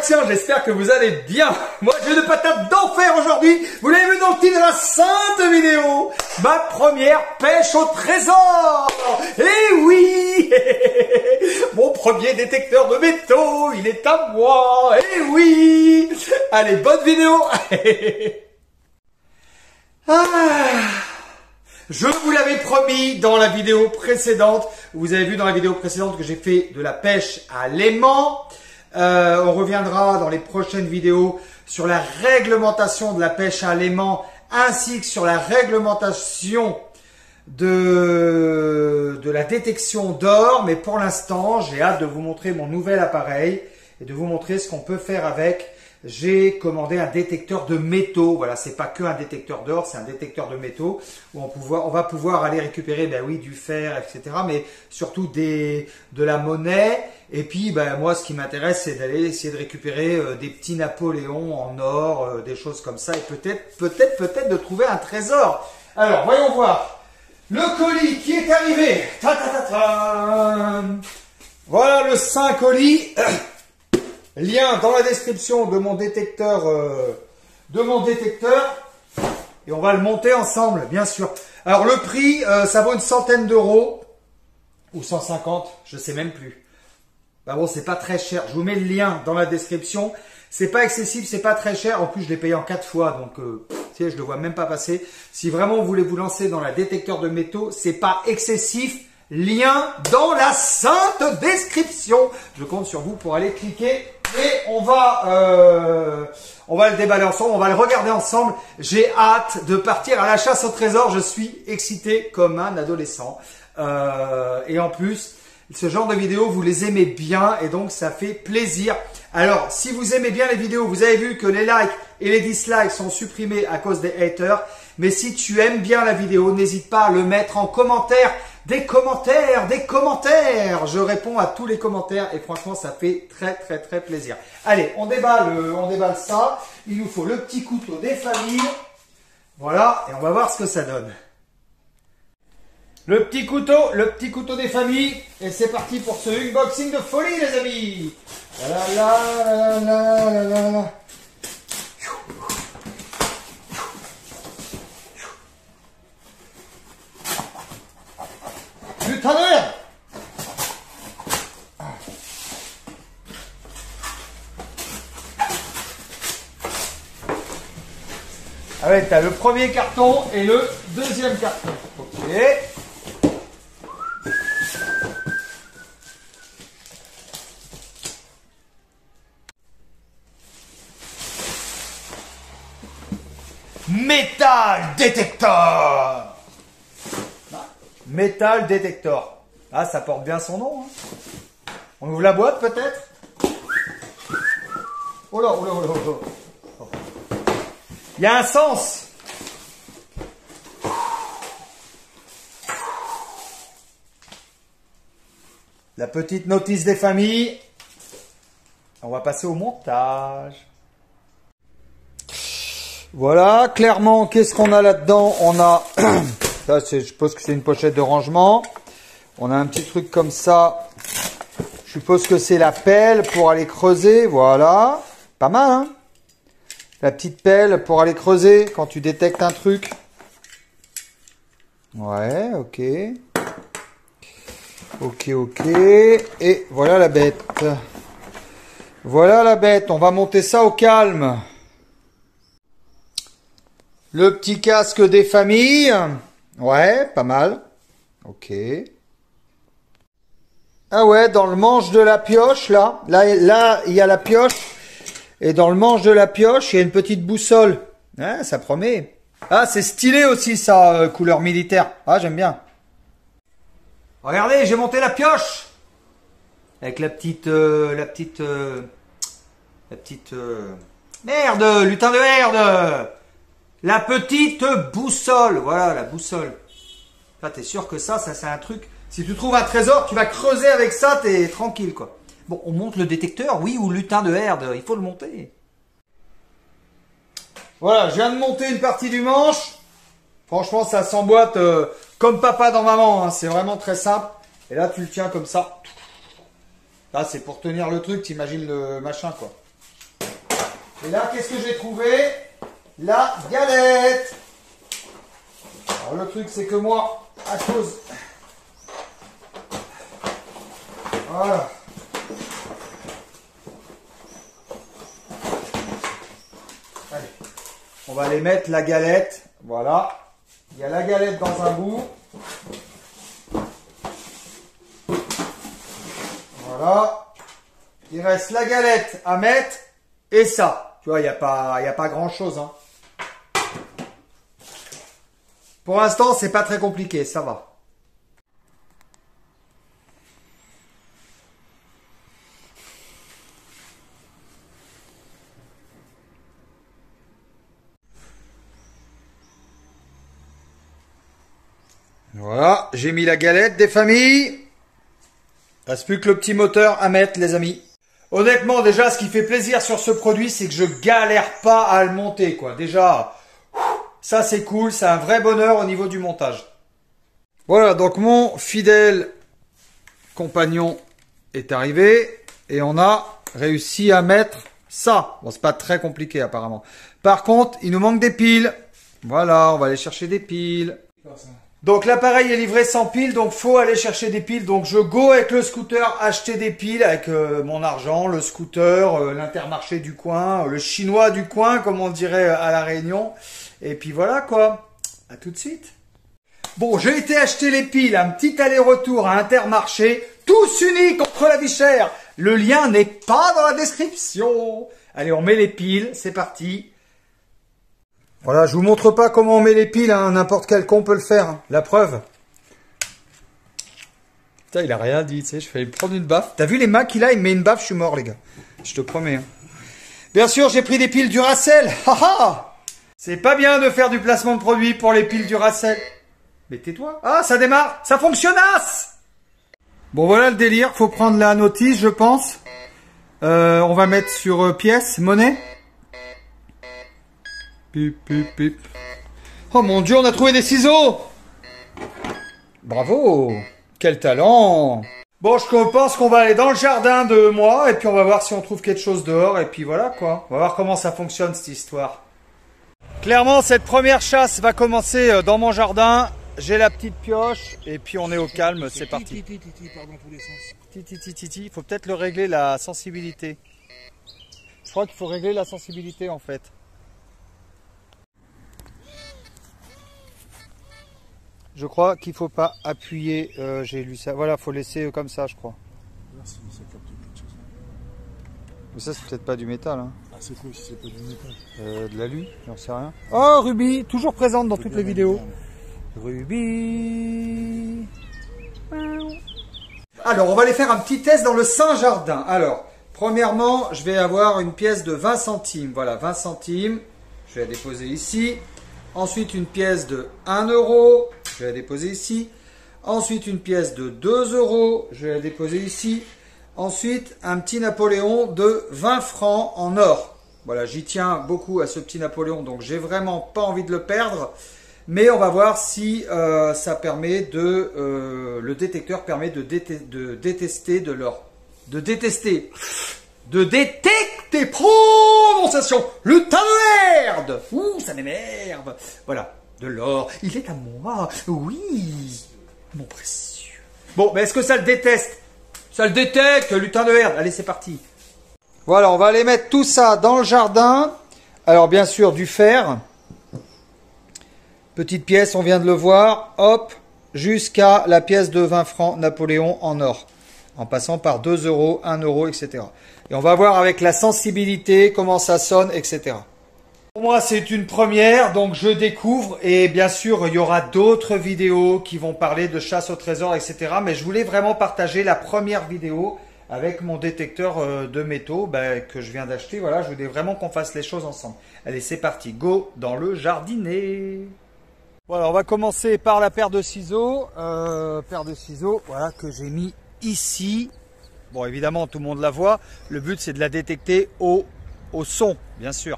Maxien, j'espère que vous allez bien. Moi, j'ai une patate d'enfer aujourd'hui. Vous l'avez vu dans le titre de la sainte vidéo. Ma première pêche au trésor. Eh oui. Mon premier détecteur de métaux, il est à moi. Eh oui. Allez, bonne vidéo. Je vous l'avais promis dans la vidéo précédente. Vous avez vu dans la vidéo précédente que j'ai fait de la pêche à l'aimant. On reviendra dans les prochaines vidéos sur la réglementation de la pêche à l'aimant ainsi que sur la réglementation de la détection d'or. Mais pour l'instant, j'ai hâte de vous montrer mon nouvel appareil et de vous montrer ce qu'on peut faire avec. J'ai commandé un détecteur de métaux. Voilà, c'est pas que un détecteur d'or, c'est un détecteur de métaux où on va pouvoir aller récupérer, ben oui, du fer, etc. Mais surtout de la monnaie. Et puis, ben moi, ce qui m'intéresse, c'est d'aller essayer de récupérer des petits Napoléons en or, des choses comme ça, et peut-être de trouver un trésor. Alors, voyons voir. Le colis qui est arrivé. Ta ta ta ta. Voilà le Saint colis. Lien dans la description de mon détecteur, et on va le monter ensemble, bien sûr. Alors le prix, ça vaut une centaine d'euros ou 150, je sais même plus. Bah bon, c'est pas très cher. Je vous mets le lien dans la description. C'est pas excessif, c'est pas très cher. En plus, je l'ai payé en 4 fois, donc tu sais, je le vois même pas passer. Si vraiment vous voulez vous lancer dans la détecteur de métaux, c'est pas excessif. Lien dans la sainte description. Je compte sur vous pour aller cliquer et on va le déballer ensemble, on va le regarder ensemble. J'ai hâte de partir à la chasse au trésor. Je suis excité comme un adolescent. Et en plus, ce genre de vidéos, vous les aimez bien et donc ça fait plaisir. Alors, si vous aimez bien les vidéos, vous avez vu que les likes et les dislikes sont supprimés à cause des haters. Mais si tu aimes bien la vidéo, n'hésite pas à le mettre en commentaire. Des commentaires. Je réponds à tous les commentaires et franchement, ça fait très plaisir. Allez, on déballe ça. Il nous faut le petit couteau des familles. Voilà, et on va voir ce que ça donne. Le petit couteau des familles. Et c'est parti pour ce unboxing de folie, les amis. Putain de merde! Ah ouais, t'as le premier carton et le deuxième carton. Ok. Metal Detector! Metal Detector. Ah, ça porte bien son nom. Hein. On ouvre la boîte peut-être? Oh là. Il y a un sens. La petite notice des familles. On va passer au montage. Voilà, clairement, qu'est-ce qu'on a là-dedans? On a... Ça, je suppose que c'est une pochette de rangement. On a un petit truc comme ça. Je suppose que c'est la pelle pour aller creuser. Voilà. Pas mal, hein? La petite pelle pour aller creuser quand tu détectes un truc. Ouais, ok. Ok. Et voilà la bête. On va monter ça au calme. Le petit casque des familles. Ouais, pas mal. Ok. Ah ouais, dans le manche de la pioche, là, il y a la pioche. Et dans le manche de la pioche, il y a une petite boussole. Ah, ça promet. Ah, c'est stylé aussi, ça, couleur militaire. Ah, j'aime bien. Regardez, j'ai monté la pioche. Avec la petite... Merde, lutin de merde. La petite boussole. Voilà, la boussole. Là, t'es sûr que ça c'est un truc. Si tu trouves un trésor, tu vas creuser avec ça, t'es tranquille, quoi. Bon, on monte le détecteur, oui, ou lutin de herde. Il faut le monter. Voilà, je viens de monter une partie du manche. Franchement, ça s'emboîte comme papa dans maman. Hein. C'est vraiment très simple. Et là, tu le tiens comme ça. Là, c'est pour tenir le truc. T'imagines le machin, quoi. Et là, qu'est-ce que j'ai trouvé? La galette. Alors le truc, c'est que moi, à cause... Voilà. Allez. On va aller mettre la galette. Voilà. Il y a la galette dans un bout. Voilà. Il reste la galette à mettre et ça. Tu vois, il n'y a pas grand chose. Hein. Pour l'instant, c'est pas très compliqué. Ça va. Voilà, j'ai mis la galette des familles. Il reste plus que le petit moteur à mettre, les amis. Honnêtement, déjà, ce qui fait plaisir sur ce produit, c'est que je galère pas à le monter, quoi. Déjà, ça c'est cool, c'est un vrai bonheur au niveau du montage. Voilà, donc mon fidèle compagnon est arrivé et on a réussi à mettre ça. Bon, c'est pas très compliqué apparemment. Par contre, il nous manque des piles. Voilà, on va aller chercher des piles. Donc l'appareil est livré sans piles, donc faut aller chercher des piles. Donc je go avec le scooter acheter des piles avec mon argent, le scooter, l'Intermarché du coin, le chinois du coin comme on dirait à La Réunion. Et puis voilà quoi, à tout de suite. Bon, j'ai été acheter les piles, un petit aller-retour à Intermarché, tous unis contre la vie chère. Le lien n'est pas dans la description. Allez, on met les piles, c'est parti. Voilà, je vous montre pas comment on met les piles, hein. N'importe quel con peut le faire. Hein. La preuve. Putain, il a rien dit, tu sais, je vais lui prendre une baffe. T'as vu les mains qu'il a? Il me met une baffe, je suis mort, les gars. Je te promets. Hein. Bien sûr, j'ai pris des piles Duracell. Haha. C'est pas bien de faire du placement de produit pour les piles Duracell. Mais tais-toi. Ah, ça démarre. Ça fonctionnasse. Bon, voilà le délire. Faut prendre la notice, je pense. On va mettre sur pièce, monnaie. Pip, pip, pip. Oh mon Dieu, on a trouvé des ciseaux! Bravo! Quel talent! Bon, je pense qu'on va aller dans le jardin de moi et puis on va voir si on trouve quelque chose dehors et puis voilà quoi. On va voir comment ça fonctionne cette histoire. Clairement, cette première chasse va commencer dans mon jardin. J'ai la petite pioche et puis on est au calme, c'est parti. Il faut peut-être le régler la sensibilité. Je crois qu'il faut régler la sensibilité en fait. Je crois qu'il faut pas appuyer, j'ai lu ça. Voilà, faut laisser comme ça, je crois. Mais ça, c'est peut-être pas du métal. Hein. Ah, c'est quoi si c'est pas du métal? De l'alu, j'en sais rien. Oh, Ruby, toujours présente dans toutes les vidéos. Ruby. Alors, on va aller faire un petit test dans le Saint-Jardin. Alors, premièrement, je vais avoir une pièce de 20 centimes. Voilà, 20 centimes. Je vais la déposer ici. Ensuite, une pièce de 1 euro. Je vais la déposer ici. Ensuite, une pièce de 2 euros. Je vais la déposer ici. Ensuite, un petit Napoléon de 20 francs en or. Voilà, j'y tiens beaucoup à ce petit Napoléon, donc j'ai vraiment pas envie de le perdre. Mais on va voir si ça permet de... le détecteur permet de détester de l'or. De détester. De détecter. Prononciation. Le tas de merde. Ouh, ça m'énerve. Voilà, de l'or. Il est à moi. Oui. Mon précieux. Bon, mais est-ce que ça le déteste? Ça le détecte, lutin de merde. Allez, c'est parti. Voilà, on va aller mettre tout ça dans le jardin. Alors, bien sûr, du fer. Petite pièce, on vient de le voir. Hop, jusqu'à la pièce de 20 francs Napoléon en or. En passant par 2 euros, 1 euro, etc. Et on va voir avec la sensibilité, comment ça sonne, etc. Pour moi, c'est une première, donc je découvre. Et bien sûr, il y aura d'autres vidéos qui vont parler de chasse au trésor, etc. Mais je voulais vraiment partager la première vidéo avec mon détecteur de métaux que je viens d'acheter. Voilà, je voulais vraiment qu'on fasse les choses ensemble. Allez, c'est parti. Go dans le jardinet. Voilà, on va commencer par la paire de ciseaux. Voilà, que j'ai mis ici. Bon, évidemment, tout le monde la voit. Le but, c'est de la détecter au son, bien sûr.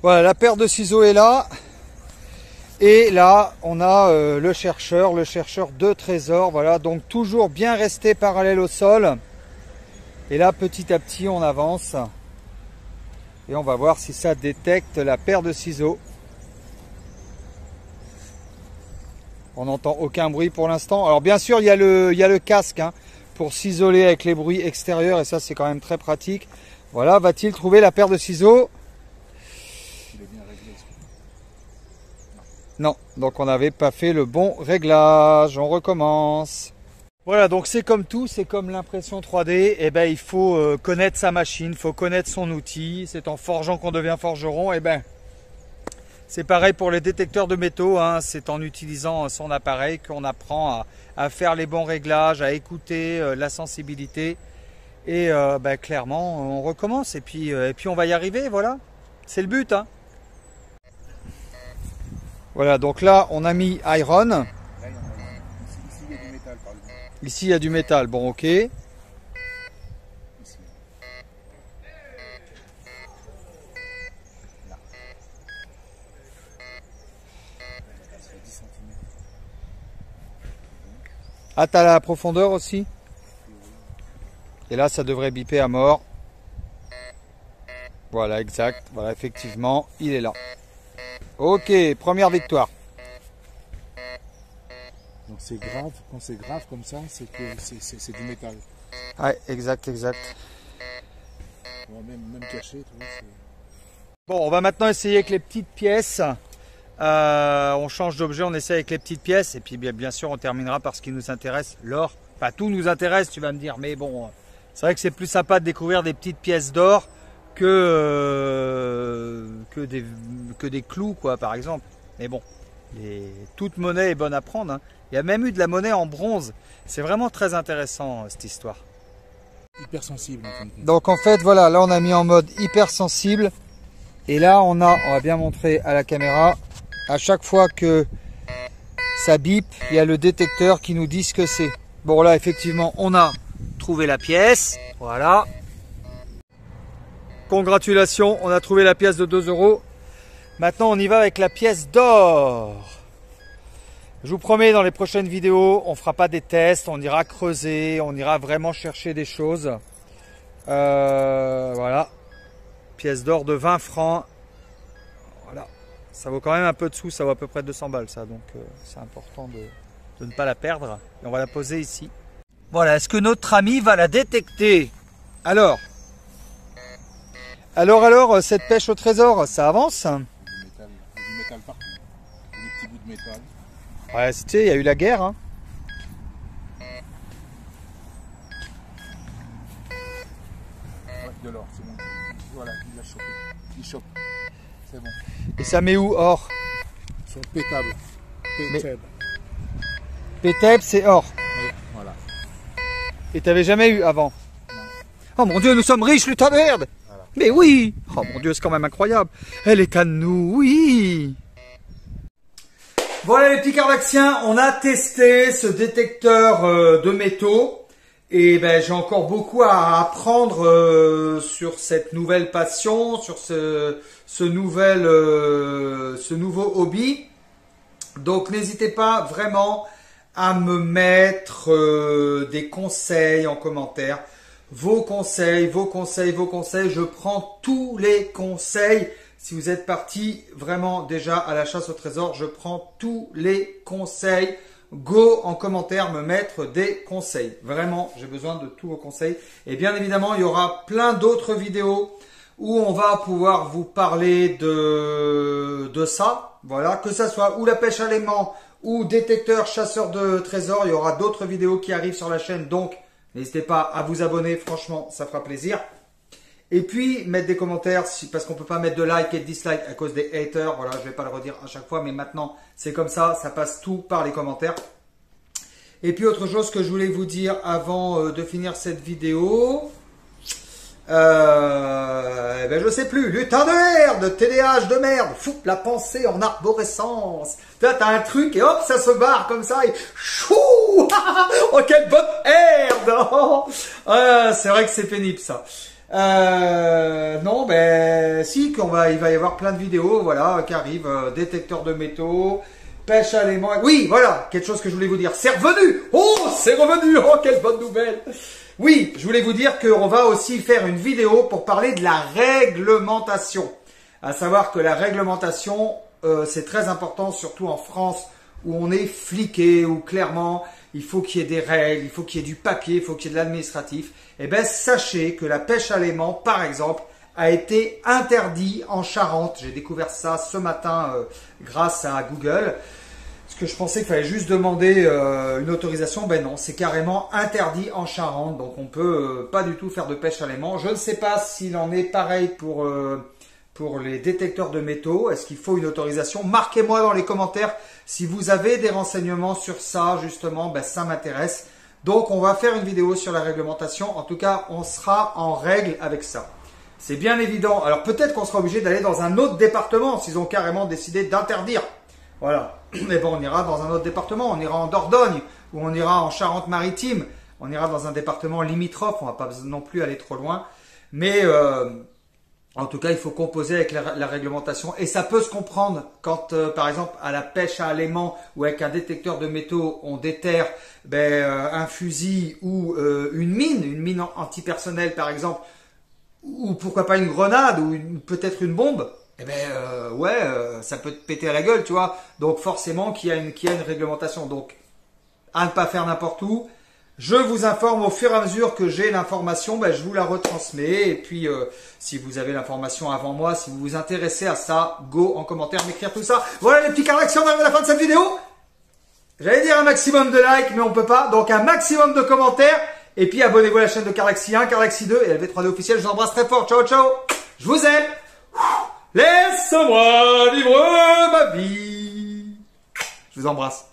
Voilà, la paire de ciseaux est là. Et là, on a le chercheur de trésors. Voilà, donc toujours bien rester parallèle au sol. Et là, petit à petit, on avance. Et on va voir si ça détecte la paire de ciseaux. On n'entend aucun bruit pour l'instant. Alors bien sûr, il y a le casque hein, pour s'isoler avec les bruits extérieurs. Et ça, c'est quand même très pratique. Voilà, va-t-il trouver la paire de ciseaux? Il est bien réglé. Non, donc on n'avait pas fait le bon réglage. On recommence. Voilà, donc c'est comme tout, c'est comme l'impression 3D. Eh ben, il faut connaître sa machine, il faut connaître son outil. C'est en forgeant qu'on devient forgeron. Eh ben, c'est pareil pour les détecteurs de métaux. Hein. C'est en utilisant son appareil qu'on apprend à faire les bons réglages, à écouter la sensibilité. Et ben, clairement, on recommence. Et puis on va y arriver. Voilà, c'est le but. Hein. Voilà, donc là, on a mis iron. Ici, il y a du métal, par exemple. Ici, il y a du métal. Bon, ok. Ici. Là. Ça fait 10 cm. Ah, t'as la profondeur aussi? Et là, ça devrait biper à mort. Voilà, exact. Voilà, effectivement, il est là. Ok, première victoire. Donc c'est grave, quand c'est grave comme ça, c'est que c'est du métal. Ouais, exact, exact. Ouais, même caché, tu vois. Bon, on va maintenant essayer avec les petites pièces. On change d'objet, on essaie avec les petites pièces. Et puis bien sûr, on terminera par ce qui nous intéresse, l'or. Enfin, tout nous intéresse, tu vas me dire. Mais bon, c'est vrai que c'est plus sympa de découvrir des petites pièces d'or que des clous, quoi, par exemple. Mais bon, toute monnaie est bonne à prendre. Hein. Il y a même eu de la monnaie en bronze. C'est vraiment très intéressant, cette histoire. Hypersensible en fin de compte. Donc en fait, voilà, là on a mis en mode hypersensible. Et là on va bien montrer à la caméra, à chaque fois que ça bip, il y a le détecteur qui nous dit ce que c'est. Bon là effectivement, on a trouvé la pièce. Voilà. Congratulations, on a trouvé la pièce de 2 €. Maintenant on y va avec la pièce d'or. Je vous promets, dans les prochaines vidéos, on ne fera pas des tests, on ira creuser, on ira vraiment chercher des choses. Voilà. Pièce d'or de 20 francs. Voilà. Ça vaut quand même un peu de sous, ça vaut à peu près 200 balles ça. Donc c'est important de ne pas la perdre. Et on va la poser ici. Voilà, est-ce que notre ami va la détecter? Alors, cette pêche au trésor, ça avance? Il y a du métal partout. Il y a des petits bouts de métal. Ouais, tu sais, il y a eu la guerre. Hein. Ouais, de l'or, c'est bon. Voilà, il l'a chopé. Il chope. C'est bon. Et ça met où or? Sur pétable. Pétable. Pétable, c'est or. Ouais, voilà. Et t'avais jamais eu avant? Non. Oh mon Dieu, nous sommes riches, lutin de merde! Voilà. Mais oui! Oh mon Dieu, c'est quand même incroyable. Elle est à nous, oui! Voilà les petits Cardaxiens, on a testé ce détecteur de métaux. Et ben j'ai encore beaucoup à apprendre sur cette nouvelle passion, sur ce nouveau hobby. Donc n'hésitez pas vraiment à me mettre des conseils en commentaire. Vos conseils. Je prends tous les conseils. Si vous êtes parti vraiment déjà à la chasse au trésor, je prends tous les conseils. Go en commentaire me mettre des conseils. Vraiment, j'ai besoin de tous vos conseils. Et bien évidemment, il y aura plein d'autres vidéos où on va pouvoir vous parler de ça. Voilà, que ça soit ou la pêche à l'aimant ou détecteur chasseur de trésors. Il y aura d'autres vidéos qui arrivent sur la chaîne. Donc, n'hésitez pas à vous abonner. Franchement, ça fera plaisir. Et puis, mettre des commentaires, parce qu'on ne peut pas mettre de like et de dislike à cause des haters. Voilà, je ne vais pas le redire à chaque fois, mais maintenant, c'est comme ça passe tout par les commentaires. Et puis, autre chose que je voulais vous dire avant de finir cette vidéo. Ben, je sais plus, lutin de merde, TDAH de merde, fou, la pensée en arborescence. Là, t'as un truc et hop, ça se barre comme ça et chou. Oh, quelle bonne merde. C'est vrai que c'est pénible ça. Non, ben si, il va y avoir plein de vidéos, voilà, qui arrivent, détecteur de métaux, pêche à l'aimant. Oui, voilà, quelque chose que je voulais vous dire, c'est revenu. Oh, c'est revenu. Oh, quelle bonne nouvelle. Oui, je voulais vous dire qu'on va aussi faire une vidéo pour parler de la réglementation. À savoir que la réglementation, c'est très important, surtout en France, où on est fliqué, où clairement, il faut qu'il y ait des règles, il faut qu'il y ait du papier, il faut qu'il y ait de l'administratif. Eh bien, sachez que la pêche à l'aimant, par exemple, a été interdit en Charente. J'ai découvert ça ce matin grâce à Google. Parce que je pensais qu'il fallait juste demander une autorisation. Ben non, c'est carrément interdit en Charente. Donc on peut pas du tout faire de pêche à l'aimant. Je ne sais pas s'il en est pareil pour les détecteurs de métaux. Est-ce qu'il faut une autorisation? Marquez-moi dans les commentaires si vous avez des renseignements sur ça, justement. Ben, ça m'intéresse. Donc on va faire une vidéo sur la réglementation. En tout cas, on sera en règle avec ça. C'est bien évident. Alors peut-être qu'on sera obligé d'aller dans un autre département s'ils ont carrément décidé d'interdire. Voilà. Mais bon, on ira dans un autre département. On ira en Dordogne ou on ira en Charente-Maritime. On ira dans un département limitrophe. On va pas non plus aller trop loin. Mais en tout cas, il faut composer avec la réglementation. Et ça peut se comprendre quand, par exemple, à la pêche à l'aimant ou avec un détecteur de métaux, on déterre un fusil ou une mine antipersonnelle, par exemple, ou pourquoi pas une grenade ou peut-être une bombe. Eh ben ça peut te péter à la gueule, tu vois. Donc forcément qu'il y a une réglementation. Donc à ne pas faire n'importe où. Je vous informe au fur et à mesure que j'ai l'information, je vous la retransmets. Et puis si vous avez l'information avant moi, si vous vous intéressez à ça, go en commentaire m'écrire tout ça. Voilà les petits caractères, on arrive à la fin de cette vidéo. J'allais dire un maximum de likes, mais on peut pas. Donc un maximum de commentaires. Et puis abonnez-vous à la chaîne de Carlaxy 1, Carlaxy 2 et LV3D officiel. Je vous embrasse très fort. Ciao, ciao. Je vous aime. Laisse-moi vivre ma vie. Je vous embrasse.